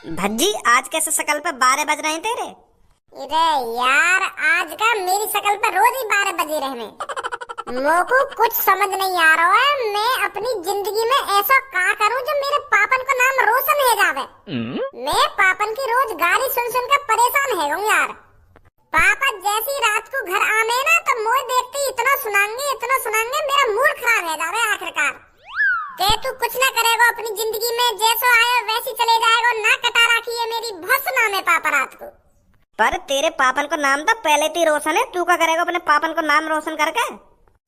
भज्जी आज कैसे शकल पे 12 बज रहे हैं तेरे? अरे यार, आज का मेरी शकल पे रोज ही 12 बजे रहने। मोको कुछ समझ नहीं आ रहा है, मैं अपनी जिंदगी में ऐसा क्या करूं जो मेरे पापन को नाम रोशन है जावे। मैं पापन की रोज गाली सुन सुन कर परेशान है हूँ यार। पापा जैसी रात को घर आवे ना तो मोए देखते इतना सुनाएंगे मेरा मूड खराब है जावे आखिरकार। ते तू कुछ ना करेगा अपनी जिंदगी में, जैसा आया वैसी चले जाएगा, ना कटा रखी है मेरी। बहुत सुना मैं पापा रात को। पर तेरे पापन को नाम तो पहले ही रोशन है, तू क्या करेगा अपने पापन को नाम रोशन करके?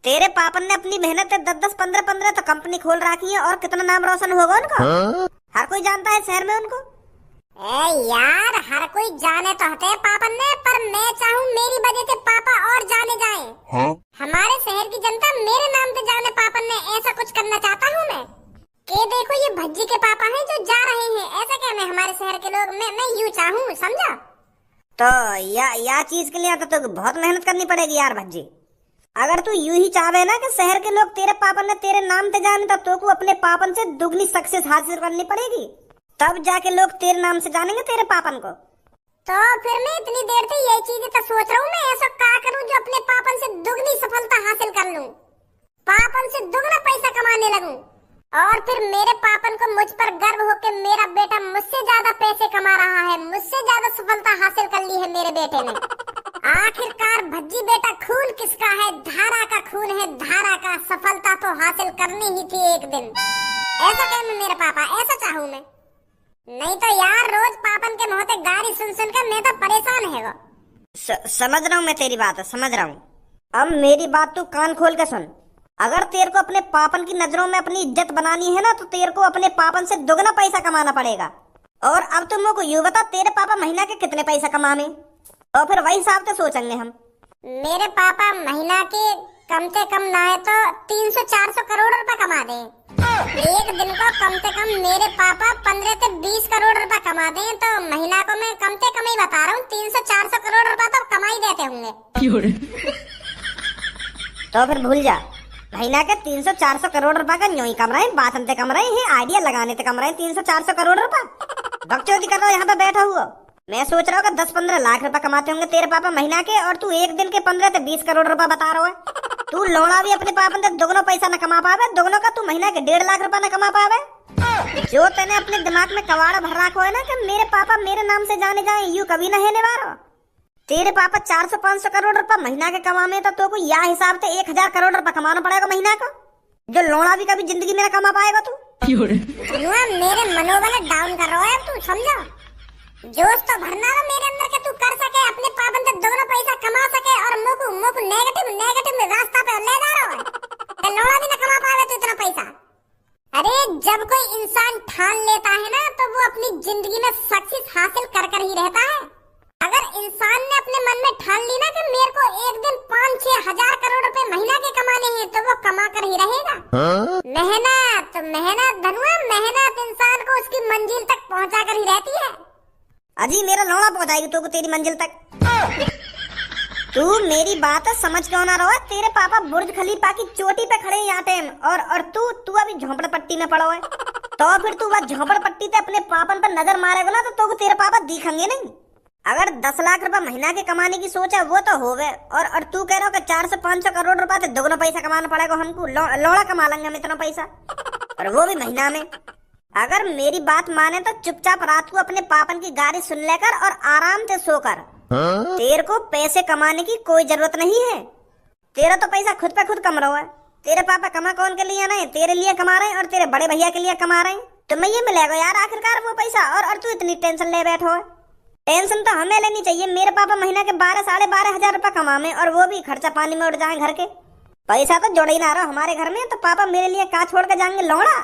तेरे पापन ने अपनी मेहनत से 10-10, 15-15 तो कंपनी खोल रखी है, और कितना नाम रोशन होगा उनका। हर कोई जानता है शहर में उनको। ए यार, हर कोई जाने तो हते पापन ने, पर मैं चाहूँ मेरी वजह से पापा और जाने जाएं। हमारे शहर की जनता मेरे नाम से जाने पापन ने, ऐसा कुछ करना चाहता हूँ मैं। के देखो ये भज्जी के पापा हैं जो जा रहे हैं, ऐसा क्या मैं हमारे शहर के लोग, मैं यूँ चाहूँ, समझा? तो या चीज के लिए तो बहुत मेहनत करनी पड़ेगी यार भज्जी। अगर तू यूं ही चाहे ना कि शहर के लोग तेरे पापन ने तेरे नाम पे जाने, तो को अपने पापन से दुगनी सक्सेस हासिल करनी पड़ेगी, तब जाके लोग तेरे नाम से जानेंगे तेरे पापन को। तो फिर मैं इतनी देर से यही चीजें तो सोच रहा हूँ, मैं ऐसा क्या करूँ जो अपने पापन से दुगनी सफलता हासिल कर लूँ, पापन से दुगना पैसा कमाने लगूं, और फिर मेरे पापन को मुझ पर गर्व हो कि मेरा बेटा मुझसे ज्यादा पैसे कमा रहा है, मुझसे ज्यादा सफलता हासिल कर ली है मेरे बेटे ने। आखिरकार भज्जी बेटा खून किसका है? धारा का खून है, धारा का। सफलता तो हासिल करनी ही थी एक दिन। ऐसा कहूँ मेरे पापा, ऐसा चाहूँ मैं। नहीं तो यार रोज पापन के मुंह से गाली सुन सुन कर मैं तो परेशान है वो। समझ रहा हूँ मैं तेरी बात, समझ रहा हूँ। अब मेरी बात तू कान खोल के सुन। अगर तेरे को अपने पापन की नजरों में अपनी इज्जत बनानी है ना, तो तेरे को अपने पापन से दुगना पैसा कमाना पड़ेगा। और अब तुम को यूँ बता, तेरे पापा महीना के कितने पैसा कमावे, और फिर वही हिसाब से सोचेंगे हम। मेरे पापा महीना के कम से कम ना है तो 300-400 करोड़ रुपए कमा दे। एक दिन को कम से कम मेरे पापा 15 से 20 करोड़ रुपए कमा दे, तो महीना को मैं कम से कम ही बता रहा हूँ 300-400 करोड़ रुपए तो कमा ही देते होंगे। तो फिर भूल जा, महीना के 300-400 करोड़ रुपए का यूं ही कम रहे, बातन ते कम रहे हैं, आइडिया लगाने ते कम रहे 300-400 करोड़ रुपए। बकचोदी कर रहा है यहाँ पे बैठा हुआ। मैं सोच रहा हूँ कि 10-15 लाख रुपए कमाते होंगे तेरे पापा महीना के, और तू एक दिन के 15 से 20 करोड़ रुपए बता रहा है। तू लौड़ा भी अपने पापन से दुगनो पैसा न कमा पावे, दुगनो का तू महीना के 1.5 लाख रुपए न कमा पावे। जो तेने अपने दिमाग में कवाड़ा भर रखा है ना कि मेरे पापा मेरे नाम से जाने जाए, यूं कभी न है वारो। तेरे पापा 400-500 करोड़ रुपए महीना के कमामे, तो को या हिसाब से 1000 करोड़ रुपए कमाना पड़ेगा महीना का, जो लौड़ा भी कभी जिंदगी में कमा पाएगा तू। मेरे मनोबल डाउन कर रहा है तू, समझा? जोश तो भरना रहा मेरे अंदर के तू कर सके, अपने पापन से दोनों पैसा कमा सके, और मोको नेगेटिव रास्ता पे ले जा रहा है। लौड़ा भी न कमा पावे तो इतना पैसा। अरे जब कोई इंसान ठान लेता है ना, तो वो अपनी जिंदगी में सक्सेस हासिल कर ही रहता है। अगर इंसान ने अपने मन में ठान ली ना कि मेरे को एक दिन 5-6 हजार करोड़ रुपए महीना के कमाने हैं, तो वो कमा कर ही रहेगा। मेहनत धनुआ, मेहनत इंसान को उसकी मंजिल तक पहुंचा कर ही रहती है। अजी मेरा लौड़ा पहुंचाएगी तो तेरी मंजिल तक। तू मेरी बात समझ क्यों ना रहा? तेरे पापा बुर्ज खलीफा की चोटी पे खड़े यहाँ टाइम, और तू अभी झोपड़पट्टी में पड़ा है। तो फिर तू वह झोपड़पट्टी पे अपने पापन पर नजर मारेगा ना, तो तेरे पापा दिखेंगे नहीं। अगर 10 लाख रुपए महीना के कमाने की सोच है वो तो होवे, और तू कह रहा हो कि 400-500 करोड़ रुपए से दोगुना पैसा कमाना पड़ेगा हमको। लौड़ा कमा लेंगे हम इतना पैसा, और वो भी महीना में। अगर मेरी बात माने तो चुपचाप रात को अपने पापन की गाड़ी सुन लेकर और आराम से सोकर। तेरे को पैसे कमाने की कोई जरूरत नहीं है। तेरा तो पैसा खुद पे खुद कम रहा है। तेरे पापा कमा कौन के लिए नहीं, तेरे लिए कमा रहे हैं, और तेरे बड़े भैया के लिए कमा रहे हैं। तुम्हें ये मिलेगा यार आखिरकार वो पैसा, और तू इतनी टेंशन ले बैठो है। टेंशन तो हमें लेनी चाहिए। मेरे पापा महीना के 12-12.5 हजार रुपए कमामे, और वो भी खर्चा पानी में उड़ जाए घर के। पैसा तो जोड़ ही ना रहा हमारे घर में, तो पापा मेरे लिए का छोड़ के जाएंगे लौड़ा।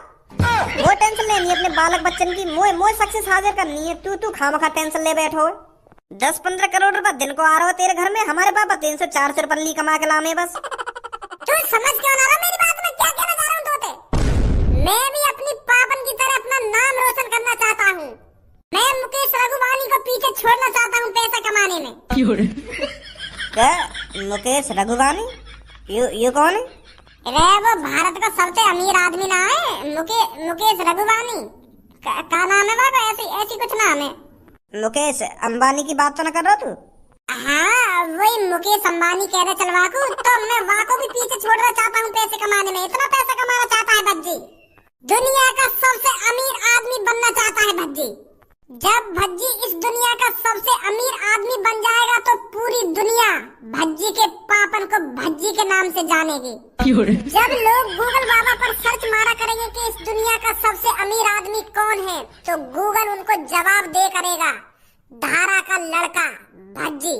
वो टेंशन लेनी है अपने बालक बच्चन की, मोए सक्सेस हासिल करनी है। तू खामखा टेंशन ले बैठो है। 10-15 करोड़ रुपए दिन को आ रहा हो तेरे घर में, हमारे पापा 300-400 रुपए ली कमा के लामे बस। तू समझ क्यों ना रहा मेरी बात में क्या कहना चाह रहा हूँ तोते? मैं भी अपनी पापन की तरह अपना नाम रोशन करना चाहता हूँ। मैं मुकेश रघुवानी को पीछे छोड़ना चाहता हूँ पैसा कमाने में। क्या मुकेश रघुवानी? ये कौन है? वो भारत का सबसे अमीर आदमी ना है, मुकेश रघुवानी। का नाम है बाबा? ऐसी ऐसी कुछ नाम है। मुकेश अंबानी की बात तो न कर रहा तू? हाँ वही मुकेश अंबानी कह रहे चल वाकू, तो मैं वाको भी पीछे छोड़ना चाहता हूँ पैसे कमाने में। इतना पैसा कमाना चाहता है भज्जी, दुनिया का सबसे अमीर आदमी बनना चाहता है भज्जी। जब भज्जी इस दुनिया का सबसे अमीर आदमी बन जाएगा तो पूरी दुनिया भज्जी के पापन को भज्जी के नाम से जानेगी। जब लोग गूगल बाबा पर सर्च मारा करेंगे कि इस दुनिया का सबसे अमीर आदमी कौन है, तो गूगल उनको जवाब दे करेगा धारा का लड़का भज्जी।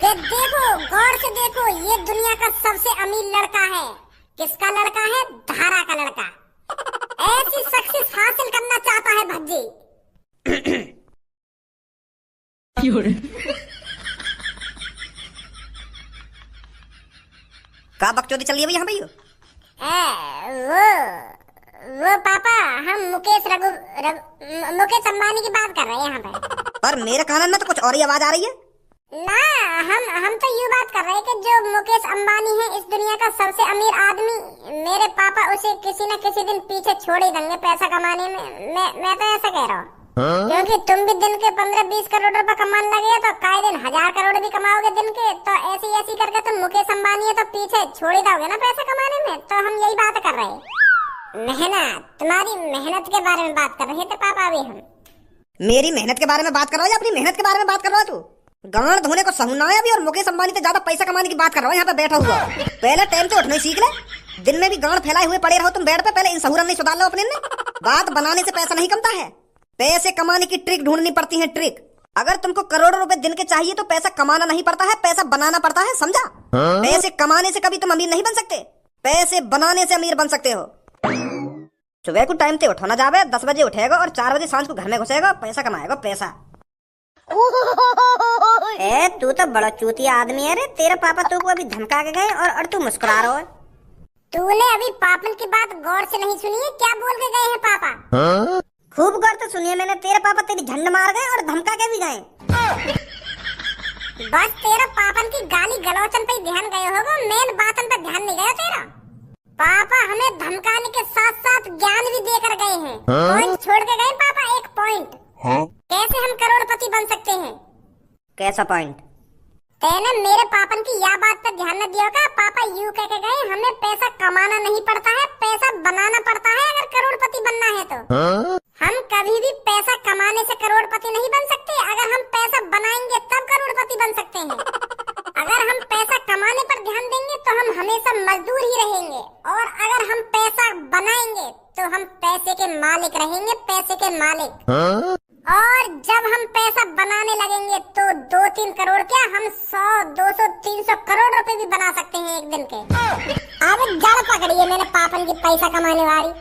कि देखो गौर से देखो, ये दुनिया का सबसे अमीर लड़का है। किसका लड़का है? धारा का लड़का। ऐसी सक्सेस हासिल करना चाहता है भज्जी। का बकचोदी चल रही है यहाँ भैया? वो पापा हम मुकेश मुकेश अंबानी की बात कर रहे हैं यहाँ पे। पर मेरे कान में तो कुछ और ही आवाज आ रही है। ना हम तो यूँ बात कर रहे हैं कि जो मुकेश अंबानी है इस दुनिया का सबसे अमीर आदमी, मेरे पापा उसे किसी न किसी दिन पीछे छोड़ ही देंगे पैसा कमाने में। मैं तो ऐसा कह रहा हूँ, क्योंकि तुम भी दिन के 15-20 करोड़ रुपए कमाने लगे तो काहे दिन 1000 करोड़ भी कमाओगे दिन के, तो ऐसी करके तुम मुकेश अंबानी है तो पीछे छोड़ ही दोगे ना पैसा कमाने में। तो हम यही बात कर रहे हैं, मेहनत, तुम्हारी मेहनत के बारे में बात कर रहे थे पापा। अभी हम मेरी मेहनत के बारे में बात कर रहा है या अपनी मेहनत के बारे में बात कर रहा है तू? गांड धोने को सहूना है अभी और मुकेश अंबानी से ज्यादा पैसा कमाने की बात कर रहा हूँ यहाँ पे बैठा हुआ। पहले टाइम से उठना ही सीख ले। दिन में भी गांड फैलाए हुए पड़े रहो तुम बेड पे। पहले इन सहूरन नहीं सुधार लो अपने ने। बात बनाने से पैसा नहीं कमता है, पैसे कमाने की ट्रिक ढूंढनी पड़ती है, ट्रिक। अगर तुमको करोड़ों रुपए दिन के चाहिए तो पैसा कमाना नहीं पड़ता है, पैसा बनाना पड़ता है, समझा? पैसे कमाने से कभी तुम अमीर नहीं बन सकते, पैसे बनाने से अमीर बन सकते हो। सुबह को टाइम से उठो ना जावे, 10 बजे उठेगा और 4 बजे सांझ को घर में घुसेगा, पैसा कमाएगा पैसा। ए तू तो बड़ा चूतिया आदमी है रे। तेरे पापा तू को अभी धमका के गए और तू मुस्कुरा रहा है। तूने अभी पापन की बात गौर से नहीं सुनी है? क्या बोल के गए हैं पापा? खूब गौर से सुनिए मैंने। तेरे पापा तेरी झंड मार गए और धमका के भी गए। बस तेरा पापन की गाली गलौचन पे ध्यान गए होगा, मेन बातन पे ध्यान नहीं गया तेरा। पापा हमें धमकाने के साथ साथ ज्ञान भी देकर गए हैं। पॉइंट छोड़ के गए पापा, एक पॉइंट। कैसे हम करोड़पति बन सकते हैं? कैसा पॉइंट? तेने मेरे पापन की यह बात पर ध्यान न दिया का? पापा यूं कह के गए हमें पैसा कमाना नहीं पड़ता है, पैसा बनाना पड़ता है अगर करोड़पति बनना है तो। हम कभी भी पैसा कमाने से करोड़पति नहीं बन सकते, अगर हम पैसा बनाएंगे तब करोड़पति बन सकते हैं। अगर हम पैसा कमाने पर ध्यान देंगे तो हम हमेशा मजदूर ही रहेंगे, और अगर हम पैसा बनाएंगे तो हम पैसे के मालिक रहेंगे, पैसे के मालिक। और जब हम पैसा बनाने लगेंगे तो 2-3 करोड़ क्या, हम 100, 200, 300 करोड़ रुपए भी बना सकते हैं एक दिन के। अब जड़ पकड़ी है मैंने पापन की पैसा कमाने वाली।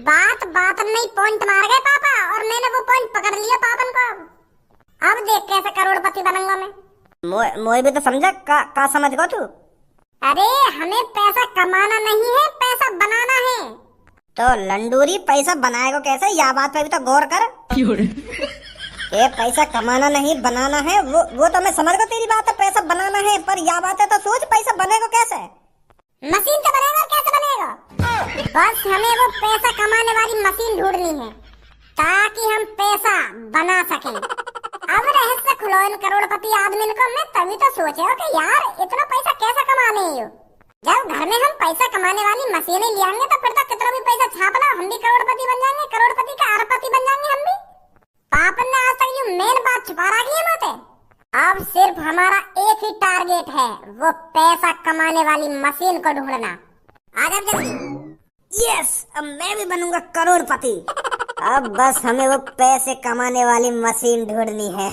बात नहीं पॉइंट मार गए पापा, और मैंने वो पॉइंट पकड़ लिया पापन को। अब देख कैसे करोड़पति बनूंगा मैं। मोए भी तो समझा का समझ गो तू? अरे हमें पैसा कमाना नहीं है, पैसा बनाना है। तो लंडूरी पैसा बनाएगा कैसे? या बात पे भी तो गौर कर। ये पैसा कमाना नहीं बनाना है, वो तो मैं समझ गया तेरी बात है, पैसा बनाना है। पर या बात है तो सोच पैसा बनेगा कैसे? मशीन से बनेगा, कैसे बनेगा? बस हमें वो पैसा कमाने वाली मशीन ढूंढनी है ताकि हम पैसा बना सकें। अब रहस्य खुलो इन करोड़पति आदमी को। मैं तभी तो सोचे कि यार इतना पैसा कैसे कमा ले। जब घर में हम पैसा कमाने वाली मशीनें ले आएंगे तो फिर तो कितना भी पैसा छाप लो, हम भी करोड़पति बन जाएंगे, करोड़पति का अरबपति बन जाएंगे हम भी। पापन ने आज तक ये मेन बात छुपा रखी है मुझे। अब सिर्फ हमारा एक ही टारगेट है, वो पैसा कमाने वाली मशीन को ढूंढना। आ जा जल्दी। यस, अब मैं भी बनूंगा करोड़पति। अब बस हमें वो पैसे कमाने वाली मशीन ढूंढनी है।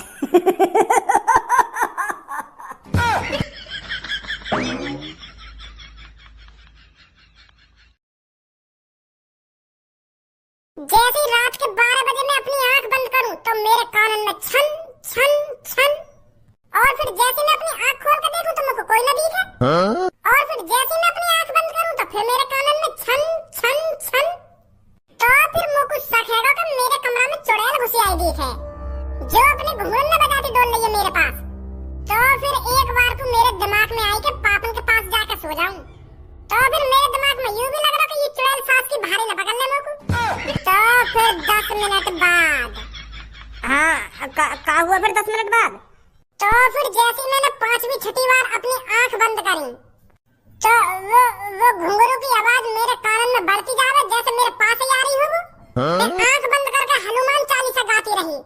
जैसे ही रात के 12 बजे मैं अपनी आंख बंद करूं तो मेरे कानन में छन छन छन, और फिर जैसे मैं अपनी आंख खोल कर देखूं तो मुझको कोई न दिखे। और फिर जैसे मैं अपनी आंख बंद करूं तो फिर मेरे कानन में छन छन छन। तो फिर मुझको शक हैगा कि मेरे कमरा में चुड़ैल घुसी आई दिखे, जो अपने घुंघरू में बजाती डोल रही है मेरे पास। तो फिर एक बार को मेरे दिमाग में आई कि पापन के पास जाकर सो जाऊं। तो फिर मेरे दिमाग में यूं भी लग रहा कि ये चुड़ैल सास की भारी न पकड़ ले मुझको। तो फिर 10 मिनट बाद। हाँ का हुआ फिर 10 मिनट बाद? तो फिर जैसे मैंने 5वीं छठी बार अपनी आंख बंद करी तो वो घुंघरू की आवाज मेरे कान में बढ़ती जा रही, जैसे मेरे पास ही आ रही हो। वो मैं आंख बंद करके हनुमान चालीसा गाती रही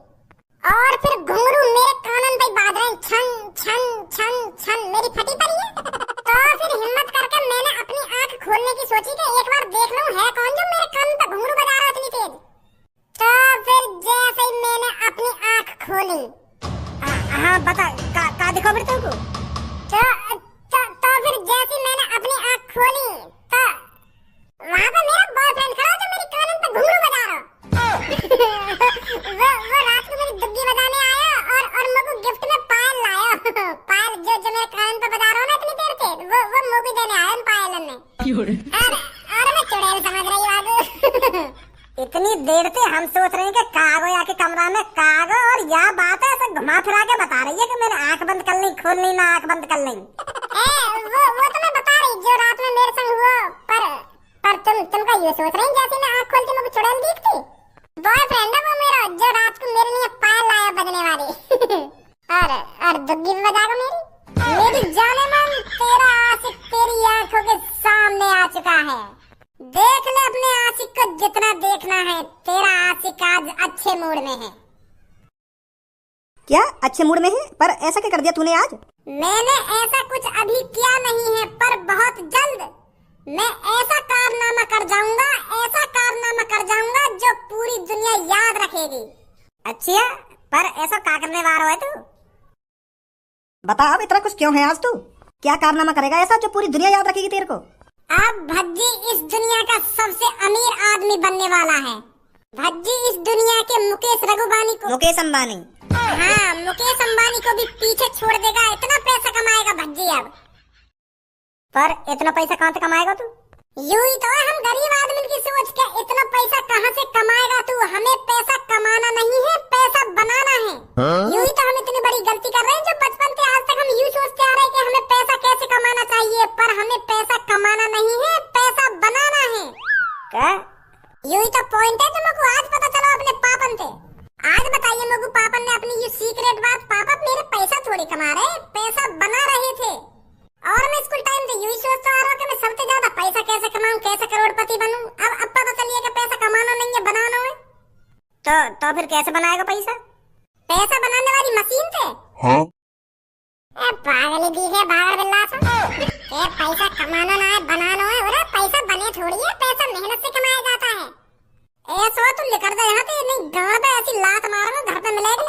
और फिर घुंघरू मेरे कानन पे बाज रहे छन छन छन छन। मेरी फटी पड़ी है। तो फिर हिम्मत करके मैंने अपनी आंख खोलने की सोची कि एक बार देख लूं है कौन जो मेरे कान पे घुंघरू बजा रहा है इतनी तेज। तो फिर जैसे ही मैंने अपनी आंख खोली, हाँ बता का दिखो फिर तुमको? तो फिर जैसे मैंने अपनी आंख खोली तो वहाँ पे मेरा बॉयफ्रेंड खड़ा जो मेरी कानन पे घुंघरू बजा रहा। वो रात को मेरी दुग्गी बजाने आया और मुझको गिफ्ट में पायल लाया। पायल जो मेरे कानन पे बजा रहा हूँ ना इतनी देर से, वो मुझको देने आया उन पायलन ने। और मैं चुड़ैल समझ रही बाबू। इतनी देर से हम सोच रहे हैं कि कागो आके कमरा में कागो, और यह बात है ऐसे घुमा फिरा के बता रही है कि मैंने आंख बंद कर ली, खोल ली ना आंख बंद कर ली। वो तो मैं बता रही जो रात में मेरे संग हुआ, पर तुमका ये सोच रही जैसे मैं आंख खोलती मुझे चुड़ैल दिखती। बॉयफ्रेंड है वो मेरा जो रात को मेरे लिए पायल लाया बजने वाली। और दुग्गी भी बजाएगा मेरी जाने मन। तेरा आशिक तेरी आंखों के सामने आ चुका है। देख ले अपने आशिक को जितना देखना है। तेरा आशिक आज अच्छे मूड में है। क्या अच्छे मूड में है? पर ऐसा क्या कर दिया तूने आज? मैंने ऐसा कुछ अभी किया नहीं है, पर बहुत जल्द मैं ऐसा कारनामा कर जाऊंगा, ऐसा कारनामा कर जाऊंगा जो पूरी दुनिया याद रखेगी। अच्छा, पर ऐसा क्या करने वाला है तू? बता अब इतना कुछ क्यों है आज तू? क्या कारनामा करेगा ऐसा जो पूरी दुनिया याद रखेगी तेरे को? अब भज्जी इस दुनिया का सबसे अमीर आदमी बनने वाला है। भज्जी इस दुनिया के मुकेश अंबानी हाँ, मुकेश अंबानी को भी पीछे छोड़ देगा। इतना पैसा कमाएगा भज्जी अब। पर इतना पैसा कहाँ से कमाएगा तू? यूं ही तो है हम गरीब आदमी की सोच के। इतना पैसा कहाँ से कमाएगा तू? हमें पैसा कमाना नहीं है, पैसा बनाना है। यूं ही तो हम इतनी बड़ी गलती कर रहे हैं जो बचपन से आज तक हम यूं सोचते आ रहे हैं कि हमें पैसा कैसे कमाना चाहिए, पर हमें पैसा कमाना नहीं है, पैसा बनाना है। क्या? यूं ही तो पॉइंट है जो मुझको आज पता चला अपने पापन से। आज बताइए मुझको पापन ने अपनी ये सीक्रेट बात। पापा मेरे पैसा थोड़ी कमा रहे, पैसा बना रहे थे। और मैं स्कूल टाइम से यूं ही सोचता आ रहा हूं कि मैं सबसे ज्यादा पैसा कैसे कमाऊं, कैसे करोड़पति बनूं। अब पता चलिए कि पैसा कमाना नहीं है, बनाना है। तो फिर कैसे बनाएगा पैसा? पैसा बनाने वाली मशीन से। हाँ? पागल ही दिखे भागड़ बिल्ला सा। पैसा कमाना ना है, बनाना है। अरे पैसा बने थोड़ी है, पैसा मेहनत से कमाया जाता है। ऐसा तुम निकल जा यहाँ से, नहीं गांव पे ऐसी लात मारो घर पे मिलेगी।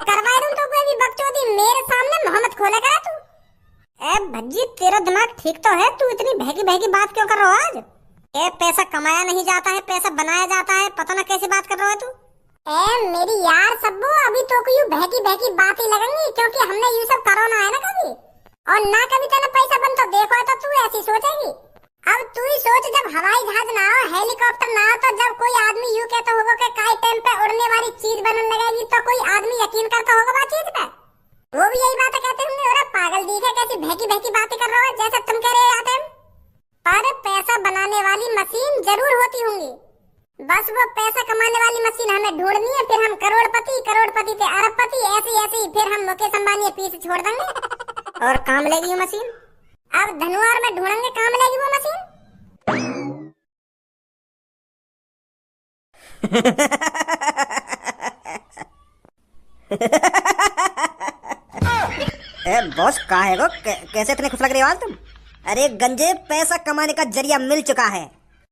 करवाई दूं तो कोई भी बकचोदी मेरे सामने मोहम्मद खोले करा तू। भज्जी तेरा दिमाग ठीक तो है, तू इतनी बहकी बात क्यों कर रहा हो आज? पैसा कमाया नहीं जाता है, पैसा बनाया जाता है। पता ना कैसी बात कर रहा है तू। मेरी यार सब्बो, अभी तो कोई बहकी बातें लगेंगी क्योंकि हमने ये सब करोना है ना कभी, और ना कभी तेरा पैसा बन तो देखो तो तू ऐसी सोचेगी। अब तू ही सोच, जब हवाई जहाज ना हो, हेलीकॉप्टर ना हो, तो जब कोई आदमी यूं कहता होगा कि काई टाइम पे उड़ने वाली चीज बनने लगेगी तो कोई आदमी यकीन करता होगा बात चीज पे। वो भी यही बातें कहते होंगे। अरे पागल दिखे कैसी बहकी बातें कर रहे हो, जैसे तुम कह रहे आते। पर पैसा बनाने वाली मशीन जरूर होती होंगी। बस वो पैसा कमाने वाली मशीन हमें ढूंढनी है, फिर हम करोड़पति से अरबपति, ऐसी फिर हम मुकेश अंबानी पीछे छोड़ देंगे। और काम लेगी ये मशीन? अब धनुआर में ढूंढेंगे, काम लेगी वो मशीन। बॉस कहाँ है वो? कैसे इतने खुश लग रहे हो आज तुम? अरे गंजे, पैसा कमाने का जरिया मिल चुका है।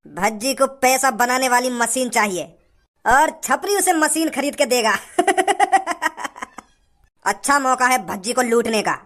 भज्जी को पैसा बनाने वाली मशीन चाहिए और छपरी उसे मशीन खरीद के देगा। अच्छा मौका है भज्जी को लूटने का।